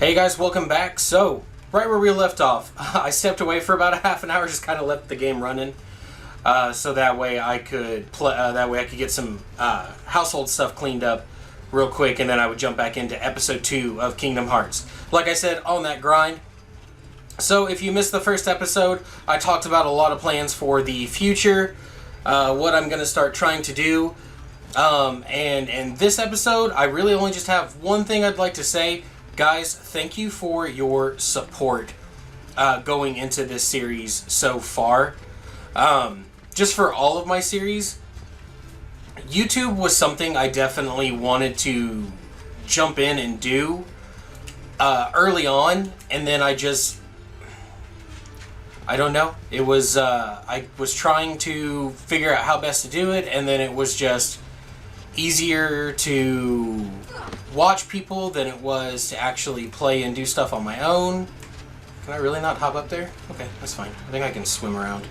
Hey guys, welcome back. So, right where we left off, I stepped away for about a half an hour, just kind of left the game running, so that way I could get some household stuff cleaned up real quick, and then I would jump back into episode 2 of Kingdom Hearts. Like I said, on that grind. So, if you missed the first episode, I talked about a lot of plans for the future, what I'm going to start trying to do, and in this episode, I really only just have one thing I'd like to say. Guys, thank you for your support going into this series so far. Just for all of my series, YouTube was something I definitely wanted to jump in and do early on, and then I don't know. It was, I was trying to figure out how best to do it, and then it was just easier to watch people than it was to actually play and do stuff on my own. Can I really not hop up there? Okay, that's fine. I think I can swim around.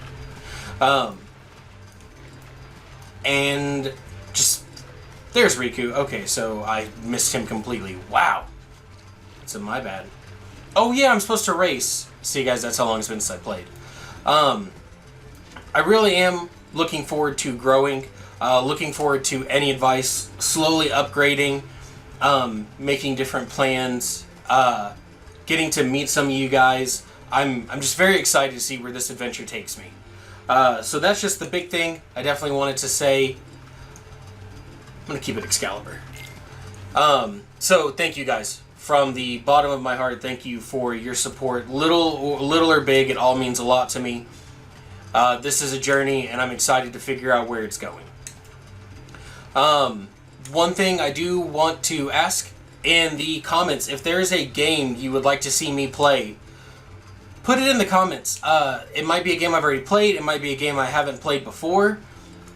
And just... There's Riku. Okay, so I missed him completely. Wow. So my bad. Oh yeah, I'm supposed to race. See guys, that's how long it's been since I played. I really am looking forward to growing. Looking forward to any advice, slowly upgrading, making different plans, getting to meet some of you guys. I'm just very excited to see where this adventure takes me. So that's just the big thing I definitely wanted to say. I'm going to keep it Excalibur. So thank you guys. From the bottom of my heart, thank you for your support. Little or big, it all means a lot to me. This is a journey, and I'm excited to figure out where it's going. One thing I do want to ask in the comments, if there is a game you would like to see me play, put it in the comments. It might be a game I've already played, it might be a game I haven't played before,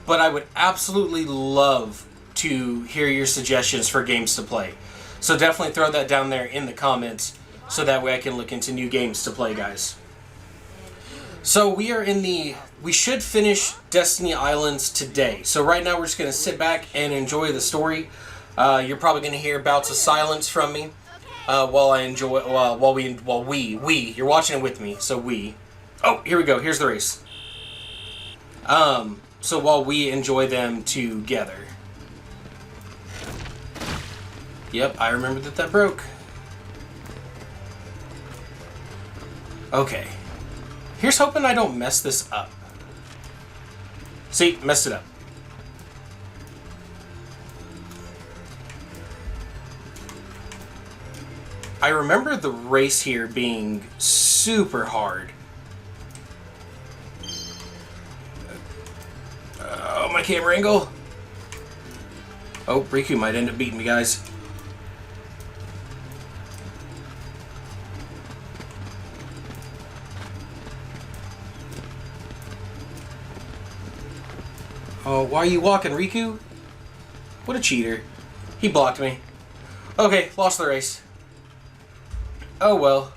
but I would absolutely love to hear your suggestions for games to play. So definitely throw that down there in the comments, so that way I can look into new games to play, guys. So we should finish Destiny Islands today. So right now we're just going to sit back and enjoy the story. You're probably going to hear bouts of silence from me while you're watching it with me. So oh, here we go. Here's the race. So while we enjoy them together. Yep, I remember that broke. Okay. Here's hoping I don't mess this up. See, messed it up. I remember the race here being super hard. Oh, my camera angle. Oh, Riku might end up beating me, guys. Oh, why are you walking, Riku? What a cheater. He blocked me. Okay, lost the race. Oh well.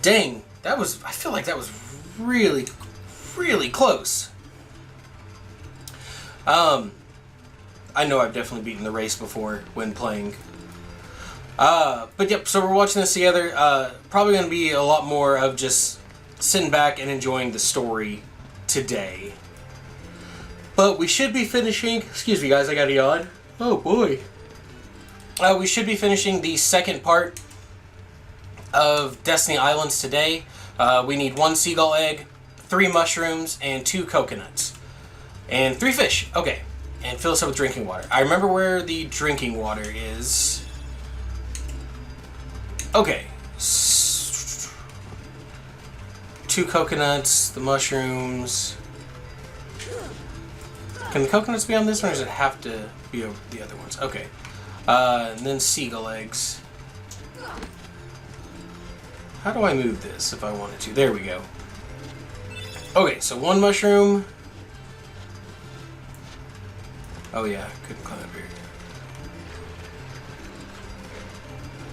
Dang, I feel like that was really, really close. I know I've definitely beaten the race before when playing. But yep, so we're watching this together. Probably going to be a lot more of just sitting back and enjoying the story today. But we should be finishing... Excuse me, guys, I got a yawn. Oh, boy. We should be finishing the second part of Destiny Islands today. We need 1 seagull egg, 3 mushrooms, and 2 coconuts. And 3 fish. Okay. And fill us up with drinking water. I remember where the drinking water is. Okay. 2 coconuts, the mushrooms... Can the coconuts be on this one, or does it have to be over the other ones? Okay. And then seagull eggs. How do I move this if I wanted to? There we go. Okay, so 1 mushroom. Oh yeah, couldn't climb up here.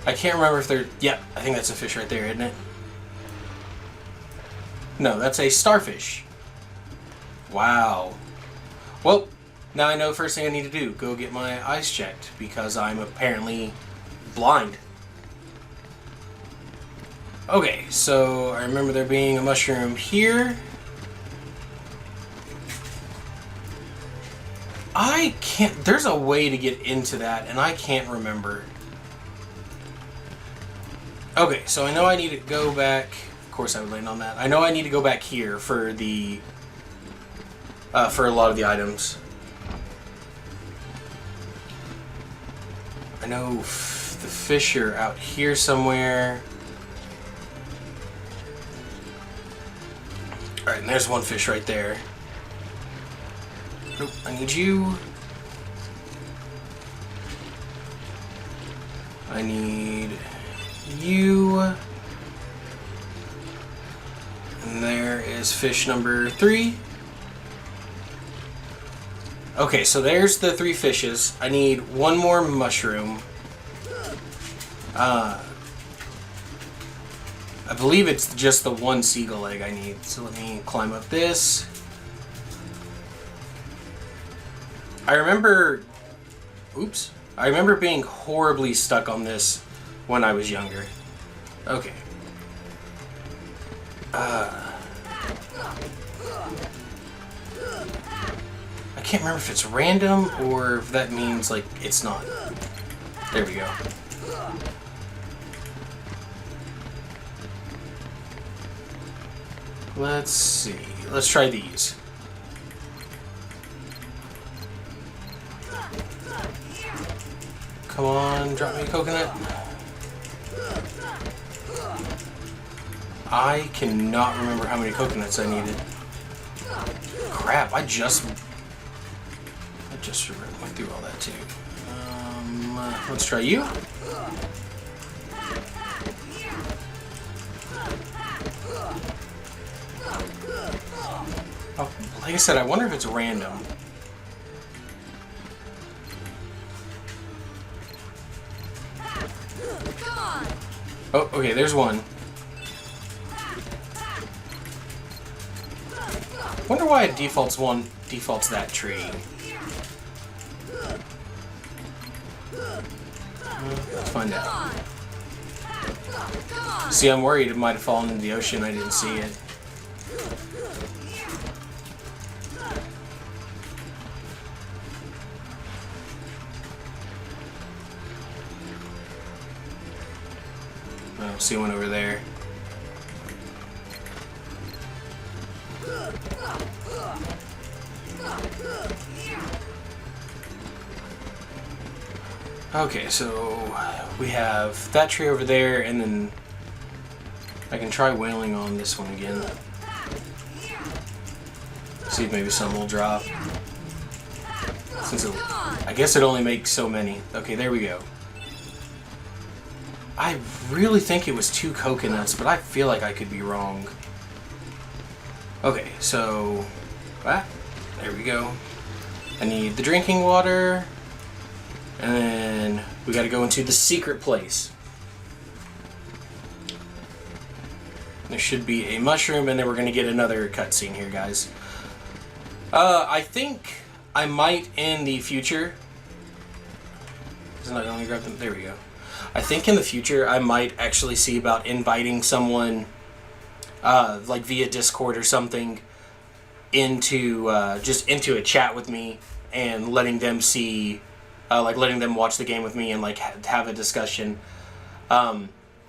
I can't remember if they're... Yep, I think that's a fish right there, isn't it? No, that's a starfish. Wow. Well, now I know the first thing I need to do. Go get my eyes checked, because I'm apparently blind. Okay, so I remember there being a mushroom here. I can't... There's a way to get into that, and I can't remember. Okay, so I know I need to go back... Of course I would land on that. I know I need to go back here for the... for a lot of the items. I know the fish are out here somewhere. Alright, and there's one fish right there. Nope, I need you. I need you. And there is fish number 3. Okay, so there's the 3 fishes. I need one more mushroom. I believe it's just the 1 seagull egg I need. So let me climb up this. I remember... Oops. I remember being horribly stuck on this when I was younger. Okay. I can't remember if it's random or if that means, like, it's not. There we go. Let's see. Let's try these. Come on, drop me a coconut. I cannot remember how many coconuts I needed. Crap, I just went through all that too. Let's try you. Oh, like I said, I wonder if it's random. Oh, okay, there's one. Wonder why it defaults that tree. Let's find out. See, I'm worried it might have fallen into the ocean. I didn't see it. I don't see one over there. Okay, so we have that tree over there, and then I can try whaling on this one again. See if maybe some will drop. Since I guess it only makes so many. Okay, there we go. I really think it was 2 coconuts, but I feel like I could be wrong. Okay, so... there we go. I need the drinking water. And then we gotta go into the secret place. There should be a mushroom, and then we're gonna get another cutscene here, guys. I think I might in the future... Isn't that only grab them? There we go. I think in the future I might actually see about inviting someone, like via Discord or something, into just into a chat with me and letting them see, like letting them watch the game with me and like have a discussion.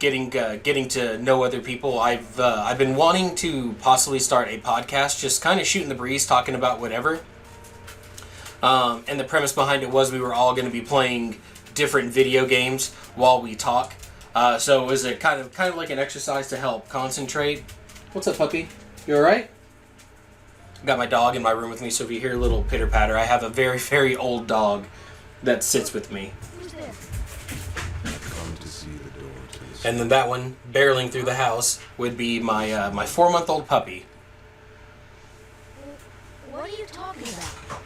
Getting to know other people. I've been wanting to possibly start a podcast, just kind of shooting the breeze, talking about whatever. And the premise behind it was we were all going to be playing different video games while we talk. So it was a kind of like an exercise to help concentrate. What's up, puppy? You all right? Got my dog in my room with me, so if you hear a little pitter patter, I have a very, very old dog that sits with me. And then that one barreling through the house would be my my 4-month-old puppy. What are you talking about?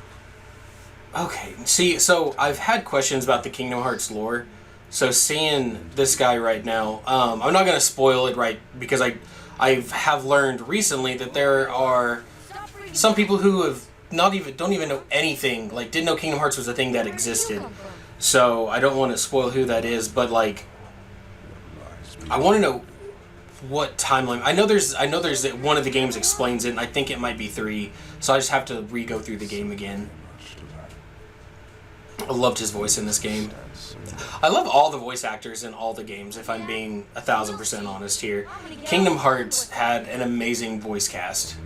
Okay, see, so I've had questions about the Kingdom Hearts lore. So seeing this guy right now, I'm not going to spoil it, right, because I have learned recently that there are some people who have don't even know anything, like didn't know Kingdom Hearts was a thing that existed. So I don't want to spoil who that is, but like I want to know what timeline. I know there's one of the games explains it, and I think it might be 3. So I just have to re-go through the game again. I loved his voice in this game. I love all the voice actors in all the games, if I'm being 1,000% honest here. Kingdom Hearts had an amazing voice cast.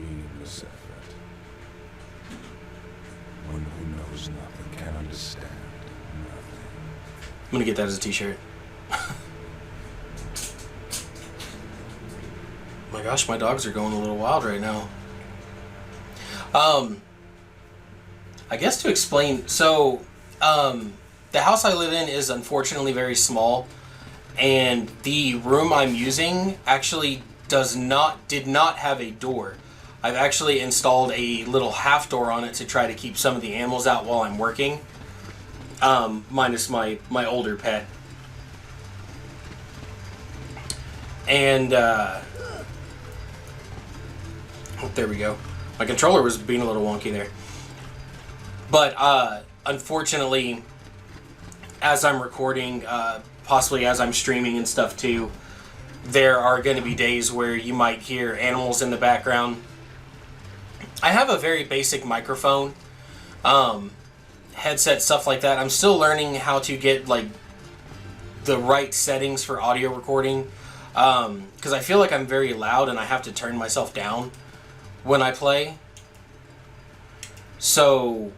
One who knows nothing can understand nothing. I'm gonna get that as a t-shirt. My gosh, my dogs are going a little wild right now. I guess to explain, so the house I live in is unfortunately very small, and the room I'm using actually did not have a door. I've actually installed a little half door on it to try to keep some of the animals out while I'm working, minus my older pet. And there we go. My controller was being a little wonky there. But unfortunately, as I'm recording, possibly as I'm streaming and stuff too, there are going to be days where you might hear animals in the background. I have a very basic microphone, headset, stuff like that. I'm still learning how to get like the right settings for audio recording, because I feel like I'm very loud and I have to turn myself down when I play. So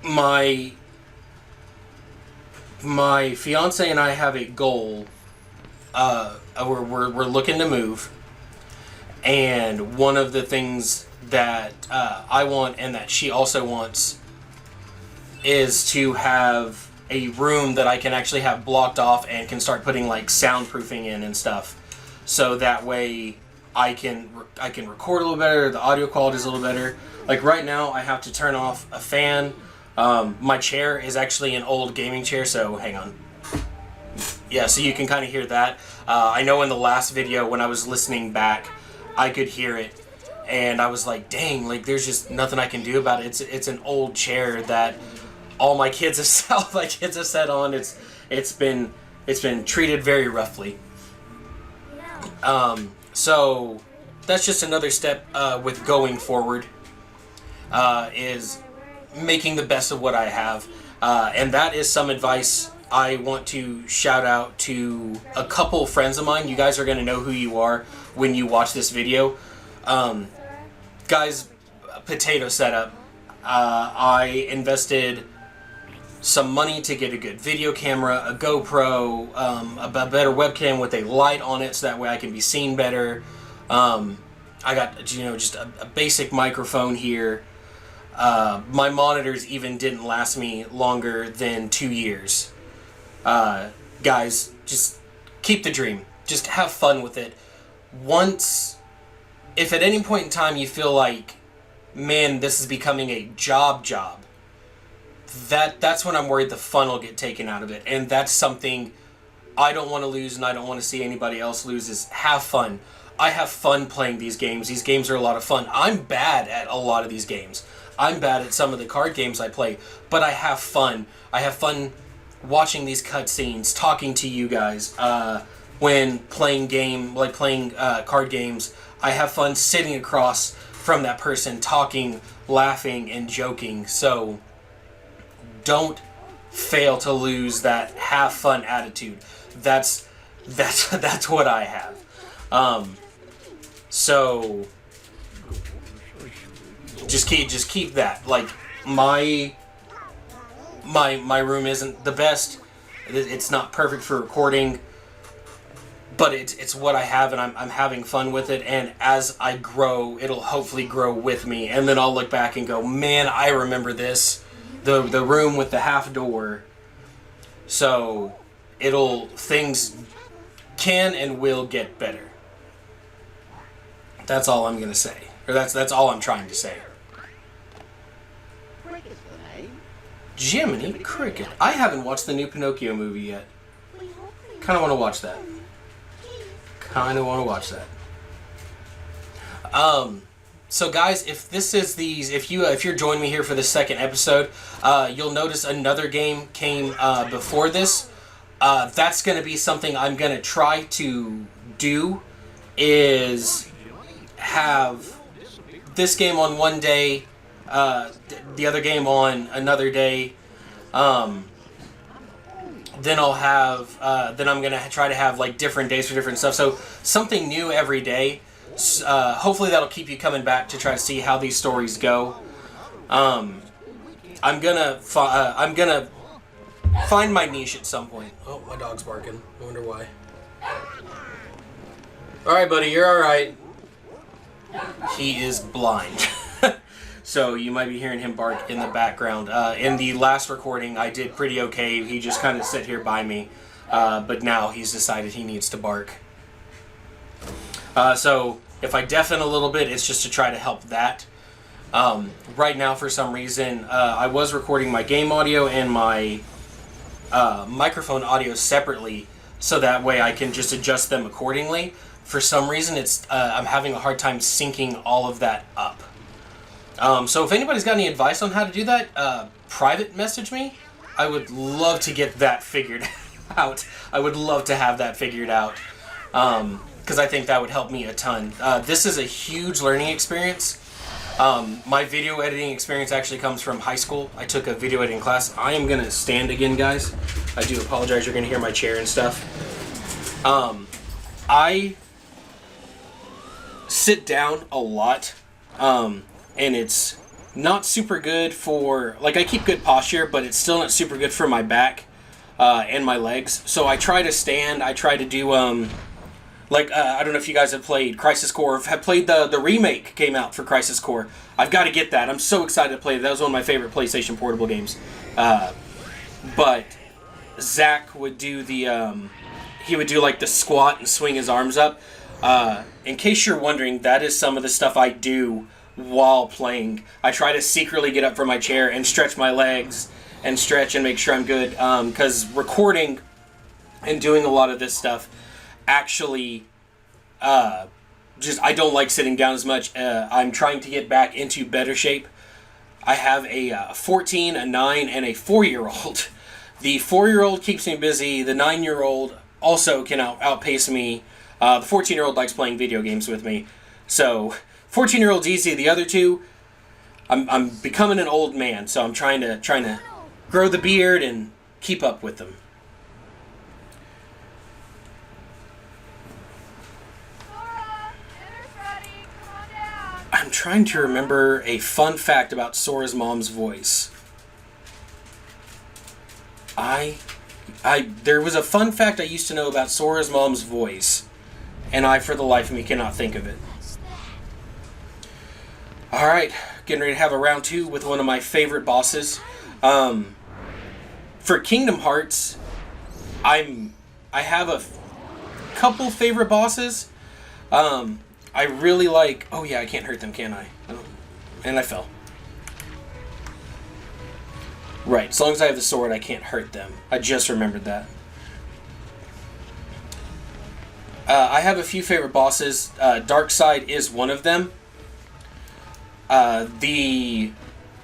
my fiance and I have a goal. We're looking to move, and one of the things that I want and that she also wants is to have a room that I can actually have blocked off and can start putting like soundproofing in and stuff, so that way I can record a little better, the audio quality is a little better. Like right now I have to turn off a fan. My chair is actually an old gaming chair, so hang on. Yeah, so you can kind of hear that. I know in the last video when I was listening back, I could hear it, and I was like, dang, like there's just nothing I can do about it. It's an old chair that all my kids have sat on. It's been treated very roughly. So that's just another step with going forward, is making the best of what I have, and that is some advice I want to shout out to a couple friends of mine. You guys are going to know who you are when you watch this video. Guys, potato setup. I invested some money to get a good video camera, a GoPro, a better webcam with a light on it so that way I can be seen better. I got, just a basic microphone here. My monitors even didn't last me longer than 2 years. Guys, just keep the dream. Just have fun with it. If at any point in time you feel like, man, this is becoming a job, that's when I'm worried the fun will get taken out of it. And that's something I don't want to lose, and I don't want to see anybody else lose, is have fun. I have fun playing these games. These games are a lot of fun. I'm bad at a lot of these games. I'm bad at some of the card games I play, but I have fun. I have fun watching these cutscenes, talking to you guys. When playing card games, I have fun sitting across from that person, talking, laughing, and joking. So don't fail to lose that have fun attitude. That's what I have. So just keep that. Like my room isn't the best. It's not perfect for recording, but it's what I have, and I'm having fun with it. And as I grow, it'll hopefully grow with me, and then I'll look back and go, man, I remember this, the room with the half door. So things can and will get better. That's all I'm gonna say, or that's all I'm trying to say. Jiminy Cricket. I haven't watched the new Pinocchio movie yet. Kind of want to watch that. So guys, if you're joining me here for the second episode, you'll notice another game came before this. that's going to be something I'm going to try to do, is have this game on one day, the other game on another day. Then I'll have, then I'm going to try to have like different days for different stuff. So something new every day. Hopefully that'll keep you coming back to try to see how these stories go. I'm gonna find my niche at some point. Oh, my dog's barking. I wonder why. All right, buddy, you're all right. He is blind. So you might be hearing him bark in the background. In the last recording, I did pretty okay. He just kind of sit here by me. But now he's decided he needs to bark. So if I deafen a little bit, it's just to try to help that. Right now, for some reason, I was recording my game audio and my microphone audio separately, so that way I can just adjust them accordingly. For some reason, I'm having a hard time syncing all of that up. So if anybody's got any advice on how to do that, private message me. I would love to get that figured out. I would love to have that figured out, because I think that would help me a ton. This is a huge learning experience. My video editing experience actually comes from high school. I took a video editing class. I am going to stand again, guys. I do apologize. You're going to hear my chair and stuff. I sit down a lot, and it's not super good for, like, I keep good posture, but it's still not super good for my back and my legs. So I try to stand. I try to do, I don't know if you guys have played Crisis Core, or have played the remake came out for Crisis Core. I've got to get that. I'm so excited to play it. That was one of my favorite PlayStation Portable games. But Zach would do he would do like the squat and swing his arms up. In case you're wondering, that is some of the stuff I do while playing. I try to secretly get up from my chair and stretch my legs and stretch and make sure I'm good. Because recording and doing a lot of this stuff actually, I don't like sitting down as much. I'm trying to get back into better shape. I have a 14, a 9, and a 4-year-old. The 4-year-old keeps me busy. The 9-year-old also can outpace me. The 14-year-old likes playing video games with me. So 14-year-old's easy. The other two, I'm becoming an old man, so I'm trying to grow the beard and keep up with them. I'm trying to remember a fun fact about Sora's mom's voice. There was a fun fact I used to know about Sora's mom's voice, and I, for the life of me, cannot think of it. Alright, getting ready to have a round 2 with one of my favorite bosses. For Kingdom Hearts, I have a couple favorite bosses. I really like... Oh yeah, I can't hurt them, can I? Oh, and I fell. Right, as long as I have the sword, I can't hurt them. I just remembered that. I have a few favorite bosses. Darkseid is one of them. The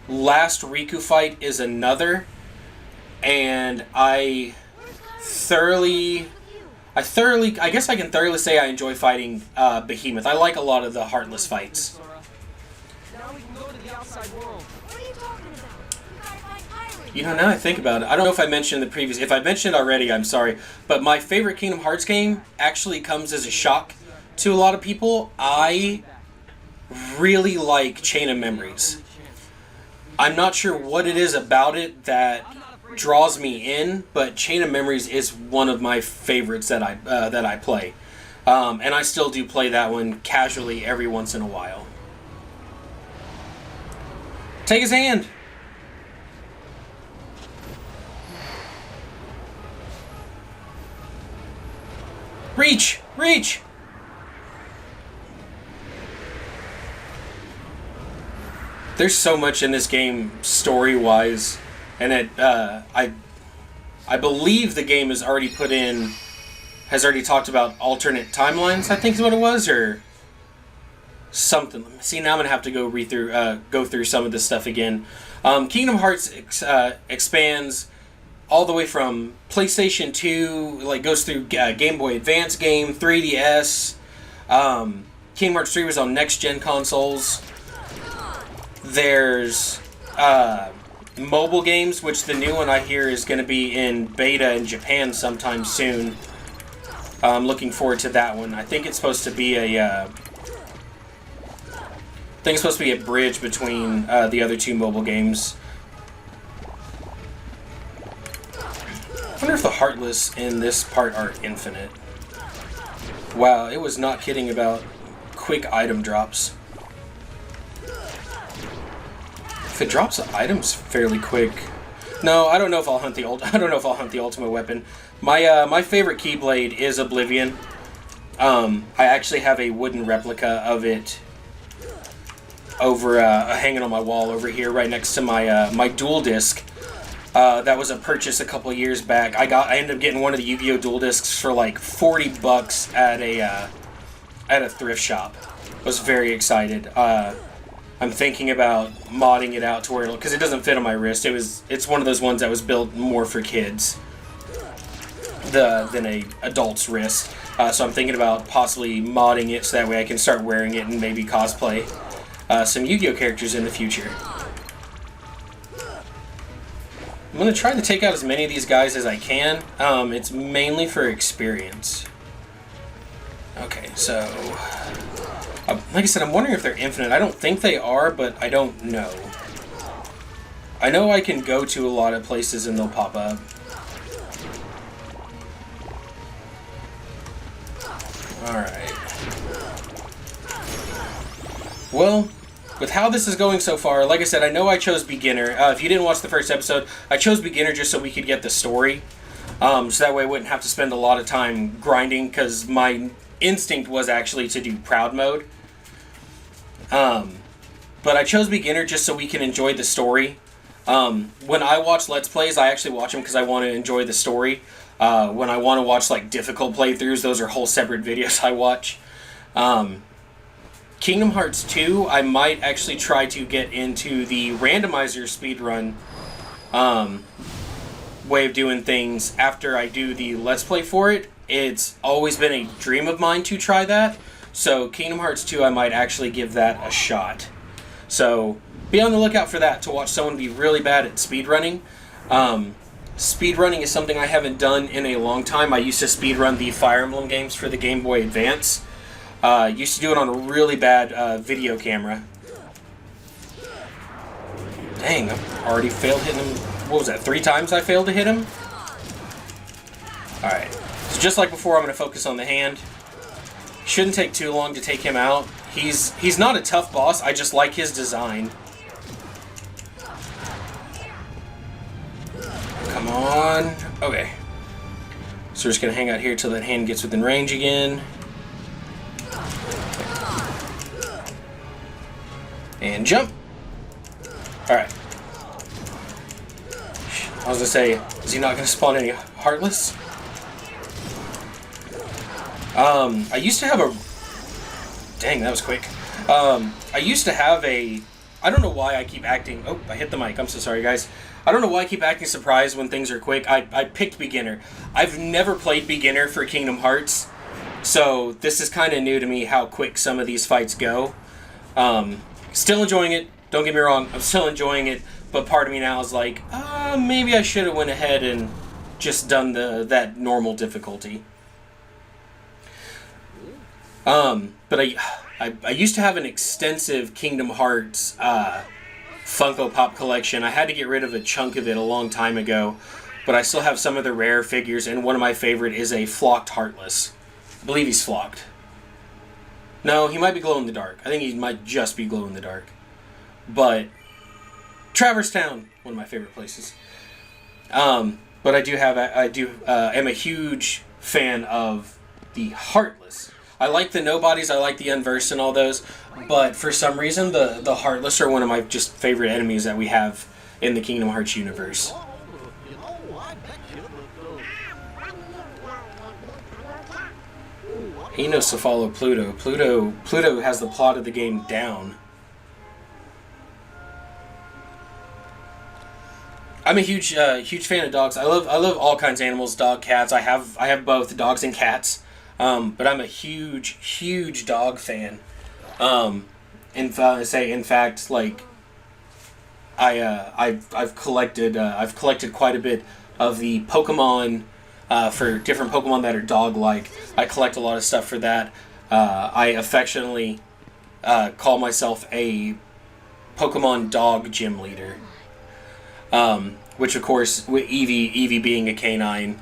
last Riku fight is another. And I guess I can thoroughly say I enjoy fighting Behemoth. I like a lot of the Heartless fights. You know, now I think about it, I don't know if I mentioned in the previous... If I mentioned it already, I'm sorry. But my favorite Kingdom Hearts game actually comes as a shock to a lot of people. I really like Chain of Memories. I'm not sure what it is about it that draws me in, but Chain of Memories is one of my favorites that I play. And I still do play that one casually every once in a while. Take his hand! Reach! Reach! There's so much in this game story-wise, and I believe the game has already talked about alternate timelines, I think is what it was, or something. See, now I'm gonna have to go through some of this stuff again. Kingdom Hearts expands all the way from PlayStation 2, like goes through Game Boy Advance game, 3DS. Kingdom Hearts 3 was on next-gen consoles. There's mobile games, which the new one I hear is going to be in beta in Japan sometime soon. I'm looking forward to that one. I think it's supposed to be a bridge between the other two mobile games. I wonder if the Heartless in this part are infinite. Wow, it was not kidding about quick item drops. If it drops the items fairly quick. No, I don't know if I'll hunt the ultimate weapon. My favorite Keyblade is Oblivion. I actually have a wooden replica of it over hanging on my wall over here, right next to my my dual disc. That was a purchase a couple years back. I ended up getting one of the Yu-Gi-Oh! Dual discs for like $40 at a thrift shop. I was very excited. I'm thinking about modding it out to where because it doesn't fit on my wrist. It's one of those ones that was built more for kids than a adult's wrist. So I'm thinking about possibly modding it so that way I can start wearing it and maybe cosplay some Yu-Gi-Oh! Characters in the future. I'm going to try to take out as many of these guys as I can. It's mainly for experience. Okay, so... like I said, I'm wondering if they're infinite. I don't think they are, but I don't know. I know I can go to a lot of places and they'll pop up. Alright. Well... with how this is going so far, like I said, I know I chose beginner. If you didn't watch the first episode, I chose beginner just so we could get the story. So that way I wouldn't have to spend a lot of time grinding, because my instinct was actually to do proud mode. But I chose beginner just so we can enjoy the story. When I watch Let's Plays, I actually watch them because I want to enjoy the story. When I want to watch like difficult playthroughs, those are whole separate videos I watch. Kingdom Hearts 2, I might actually try to get into the randomizer speedrun way of doing things after I do the Let's Play for it. It's always been a dream of mine to try that. So Kingdom Hearts 2, I might actually give that a shot. So be on the lookout for that, to watch someone be really bad at speedrunning. Speedrunning is something I haven't done in a long time. I used to speedrun the Fire Emblem games for the Game Boy Advance. Used to do it on a really bad video camera. Dang, I already failed hitting him. What was that, 3 times I failed to hit him? Alright, so just like before, I'm going to focus on the hand. Shouldn't take too long to take him out. He's not a tough boss, I just like his design. Come on. Okay. So we're just going to hang out here till that hand gets within range again. And jump. Alright. I was going to say, is he not going to spawn any Heartless? I used to have a... Dang, that was quick. I used to have a... I don't know why I keep acting... Oh, I hit the mic. I'm so sorry, guys. I don't know why I keep acting surprised when things are quick. I picked beginner. I've never played beginner for Kingdom Hearts, so this is kind of new to me how quick some of these fights go. Still enjoying it. Don't get me wrong. I'm still enjoying it, but part of me now is like, maybe I should have went ahead and just done that normal difficulty. But I used to have an extensive Kingdom Hearts Funko Pop collection. I had to get rid of a chunk of it a long time ago, but I still have some of the rare figures, and one of my favorite is a flocked Heartless. I believe he's flocked. No, he might be glow in the dark. I think he might just be glow in the dark. But Traverse Town, one of my favorite places. But I am a huge fan of the Heartless. I like the Nobodies, I like the Unversed and all those, but for some reason the Heartless are one of my just favorite enemies that we have in the Kingdom Hearts universe. He knows to follow Pluto. Pluto has the plot of the game down. I'm a huge fan of dogs. I love all kinds of animals, dog, cats. I have both dogs and cats. But I'm a huge dog fan. In fact, like I've collected quite a bit of the Pokemon for different Pokemon that are dog-like. I collect a lot of stuff for that. I affectionately call myself a Pokemon dog gym leader. Which of course, with Eevee being a canine,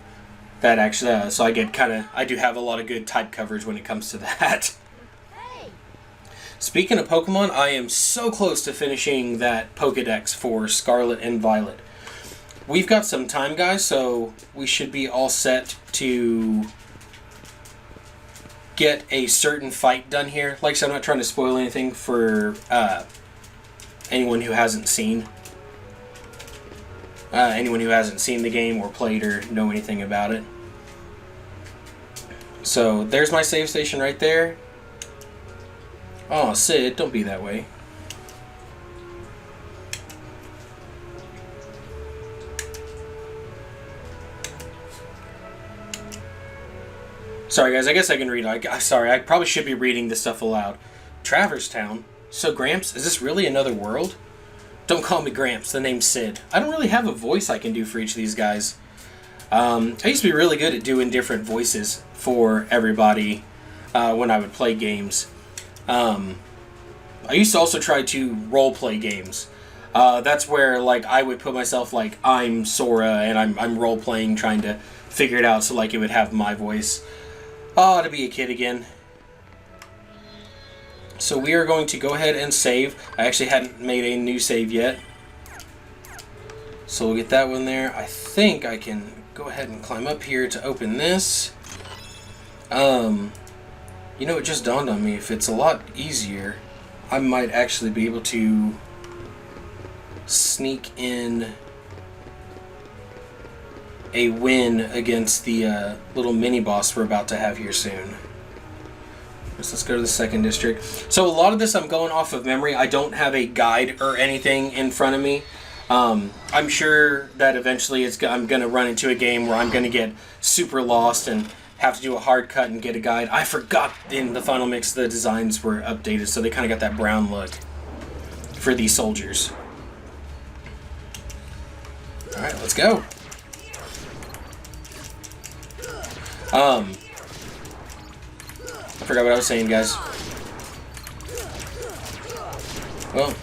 that actually, so I do have a lot of good type coverage when it comes to that. Speaking of Pokemon, I am so close to finishing that Pokedex for Scarlet and Violet. We've got some time, guys, so we should be all set to get a certain fight done here. Like I said, I'm not trying to spoil anything for anyone who hasn't seen the game or played or know anything about it. So there's my save station right there. Oh, Sid, don't be that way. Sorry, guys, I guess I can read. Sorry, I probably should be reading this stuff aloud. Traverse Town? So, Gramps, is this really another world? Don't call me Gramps, the name's Sid. I don't really have a voice I can do for each of these guys. I used to be really good at doing different voices for everybody when I would play games. I used to also try to role-play games. That's where, like, I would put myself, like, I'm Sora, and I'm role-playing, trying to figure it out so, like, it would have my voice. Oh, to be a kid again. So we are going to go ahead and save. I actually hadn't made a new save yet. So we'll get that one there. I think I can go ahead and climb up here to open this. You know, it just dawned on me, if it's a lot easier, I might actually be able to sneak in a win against the little mini-boss we're about to have here soon. Let's go to the second district. So a lot of this I'm going off of memory. I don't have a guide or anything in front of me. I'm sure that eventually I'm going to run into a game where I'm going to get super lost and have to do a hard cut and get a guide. I forgot in the final mix the designs were updated, so they kind of got that brown look for these soldiers. Alright, let's go. I forgot what I was saying, guys. Well,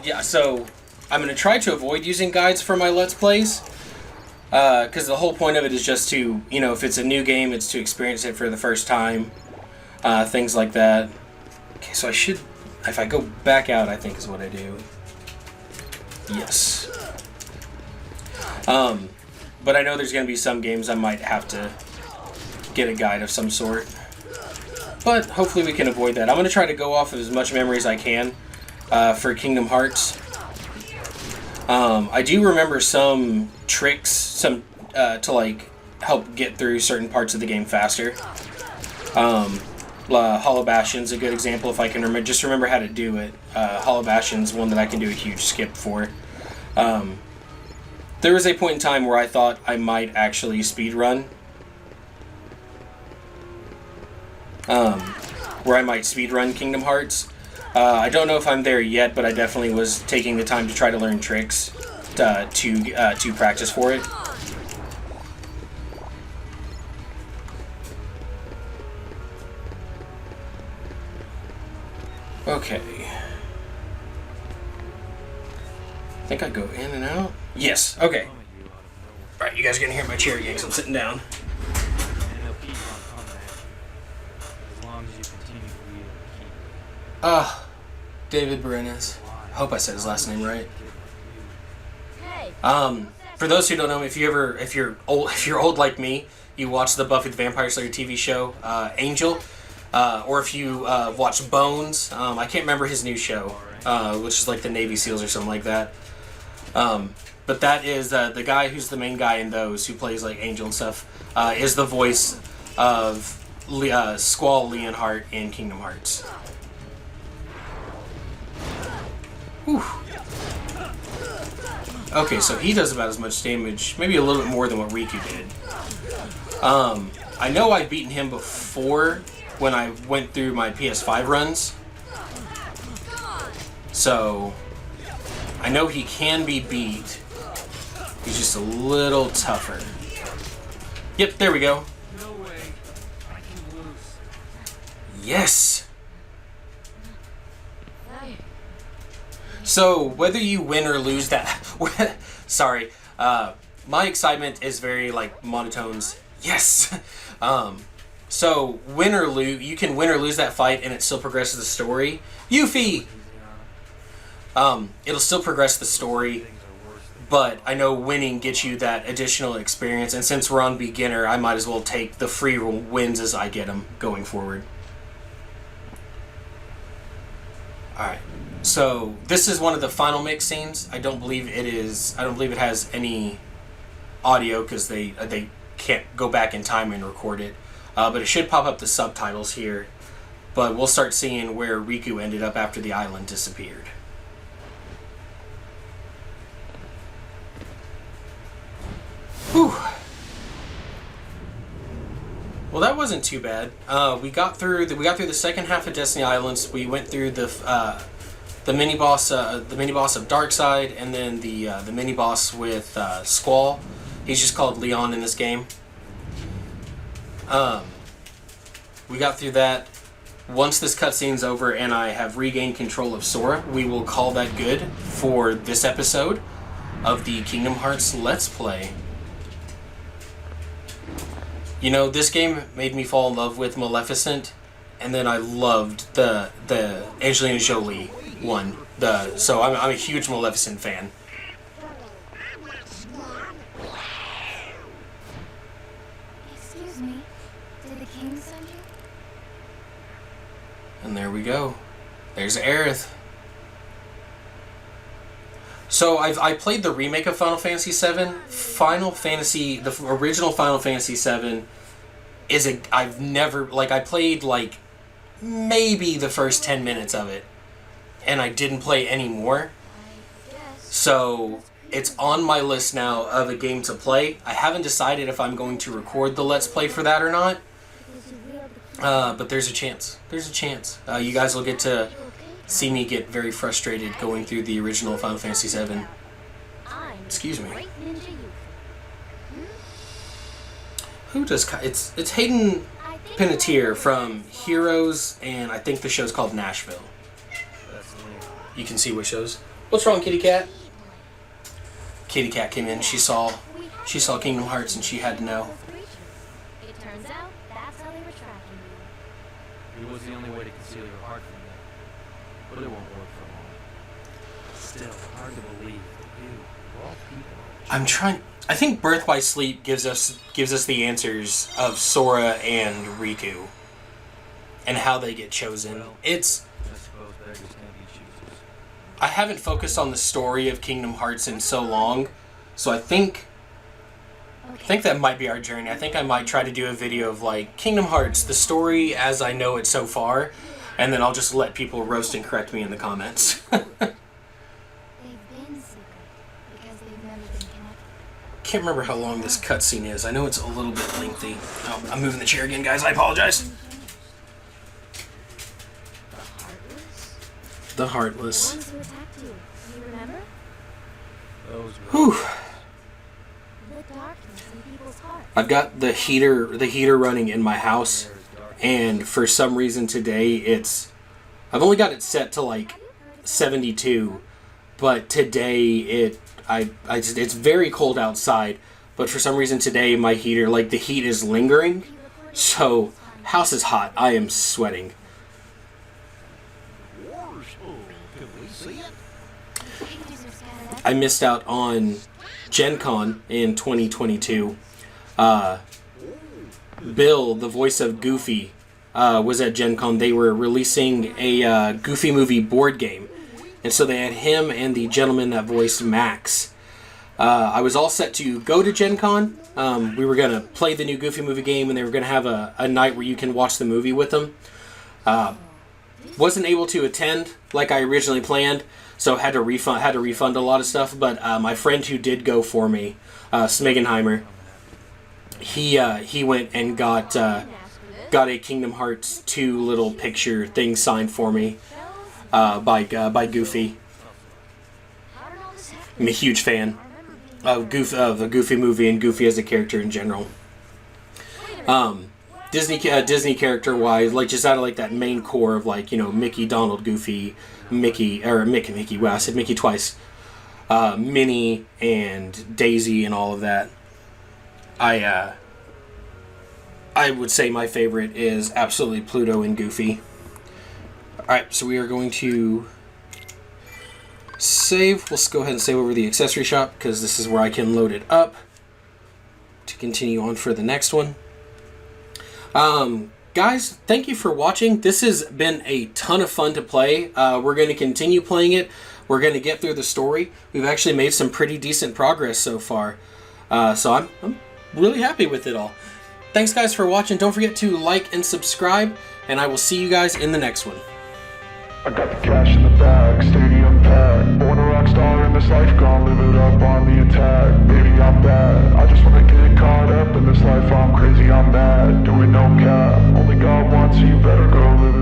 yeah, so I'm going to try to avoid using guides for my Let's Plays. Because the whole point of it is just to, you know, if it's a new game, it's to experience it for the first time. Things like that. Okay, so I should, if I go back out, I think is what I do. Yes. But I know there's going to be some games I might have to get a guide of some sort. But hopefully we can avoid that. I'm going to try to go off of as much memory as I can for Kingdom Hearts. I do remember some tricks, to like help get through certain parts of the game faster. Hollow Bastion's a good example if I can remember how to do it. Hollow Bastion's one that I can do a huge skip for. There was a point in time where I thought I might actually speedrun. Where I might speedrun Kingdom Hearts. I don't know if I'm there yet, but I definitely was taking the time to try to learn tricks to practice for it. Okay. I think I go in and out. Yes, okay. Alright, you guys are gonna hear my chair again because I'm sitting down. David Berenes. I hope I said his last name right. For those who don't know, if you're old like me, you watch the Buffy the Vampire Slayer TV show, Angel, or if you watch Bones, I can't remember his new show, which is like the Navy SEALs or something like that. But that is the guy who's the main guy in those, who plays like Angel and stuff, is the voice of Squall Leonhart in Kingdom Hearts. Whew. Okay, so he does about as much damage, maybe a little bit more than what Riku did. I know I've beaten him before when I went through my PS5 runs. So, I know he can be beat. He's just a little tougher. Yep, there we go. No way. I can lose. Yes! So, whether you win or lose that... Sorry. My excitement is very, like, monotones. Yes! So, win or lose... You can win or lose that fight and it still progresses the story. Yuffie! It'll still progress the story, but I know winning gets you that additional experience, and since we're on beginner, I might as well take the free wins as I get them going forward. Alright, so this is one of the final mix scenes. I don't believe it has any audio because they can't go back in time and record it, but it should pop up the subtitles here, but we'll start seeing where Riku ended up after the island disappeared. Whew. Well, that wasn't too bad. We got through the second half of Destiny Islands. We went through the mini boss of Darkseid, and then the mini boss with Squall. He's just called Leon in this game. We got through that. Once this cutscene's over and I have regained control of Sora, we will call that good for this episode of the Kingdom Hearts Let's Play. You know, this game made me fall in love with Maleficent, and then I loved the Angelina Jolie one. So I'm a huge Maleficent fan. Excuse me, did the king send you? And there we go. There's Aerith. So I played the remake of Final Fantasy VII. The original Final Fantasy VII I played like maybe the first 10 minutes of it, and I didn't play any more. So it's on my list now of a game to play. I haven't decided if I'm going to record the Let's Play for that or not. But there's a chance. You guys will get to see me get very frustrated going through the original Final Fantasy VII. Excuse me. Who does... It's Hayden Panettiere from Heroes, and I think the show's called Nashville. You can see what shows. What's wrong, Kitty Cat? Kitty Cat came in. She saw Kingdom Hearts, and she had to know. It turns out that's how they were tracking you. It was the only way to conceal your heart from them. But it won't work for long. Still, hard to believe that you, of all people... I think Birth by Sleep gives us the answers of Sora and Riku, and how they get chosen. I suppose beggars can't be choosers. I haven't focused on the story of Kingdom Hearts in so long, so I think that might be our journey. I think I might try to do a video of like Kingdom Hearts, the story as I know it so far, and then I'll just let people roast and correct me in the comments. They've been secret because they've never been connected. Can't remember how long this cutscene is. I know it's a little bit lengthy. Oh, I'm moving the chair again, guys. I apologize. The Heartless. The ones who attacked you, you remember? Those were... Whew. The darkness in people's hearts. I've got the heater running in my house, and for some reason today I've only got it set to like 72, but today it's very cold outside, but for some reason today my heater, like the heat is lingering, so house is hot. I am sweating. I missed out on Gen Con in 2022. Bill, the voice of Goofy, was at Gen Con. They were releasing a Goofy movie board game. And so they had him and the gentleman that voiced Max. I was all set to go to Gen Con. We were going to play the new Goofy movie game, and they were going to have a night where you can watch the movie with them. wasn't able to attend like I originally planned, so had to refund a lot of stuff. But my friend who did go for me, Smigenheimer, he went and got a Kingdom Hearts 2 little picture thing signed for me by Goofy. I'm a huge fan of the Goofy movie and Goofy as a character in general. Disney character wise, like just out of like that main core of like, you know, Mickey, Donald, Goofy, Mickey. Wow, I said Mickey twice. Minnie and Daisy and all of that. I would say my favorite is absolutely Pluto and Goofy. Alright, so we are going to save. Let's go ahead and save over the accessory shop because this is where I can load it up to continue on for the next one. Guys, thank you for watching. This has been a ton of fun to play. We're going to continue playing it. We're going to get through the story. We've actually made some pretty decent progress so far. So I'm really happy with it all. Thanks guys for watching. Don't forget to like and subscribe, and I will see you guys in the next one. I got the cash in the bag, stadium packed. Born a rock star in this life, gonna live it up on the attack. Baby, I'm bad. I just wanna get caught up in this life. I'm crazy, I'm mad. Doing no cap. Only God wants you, better go live it.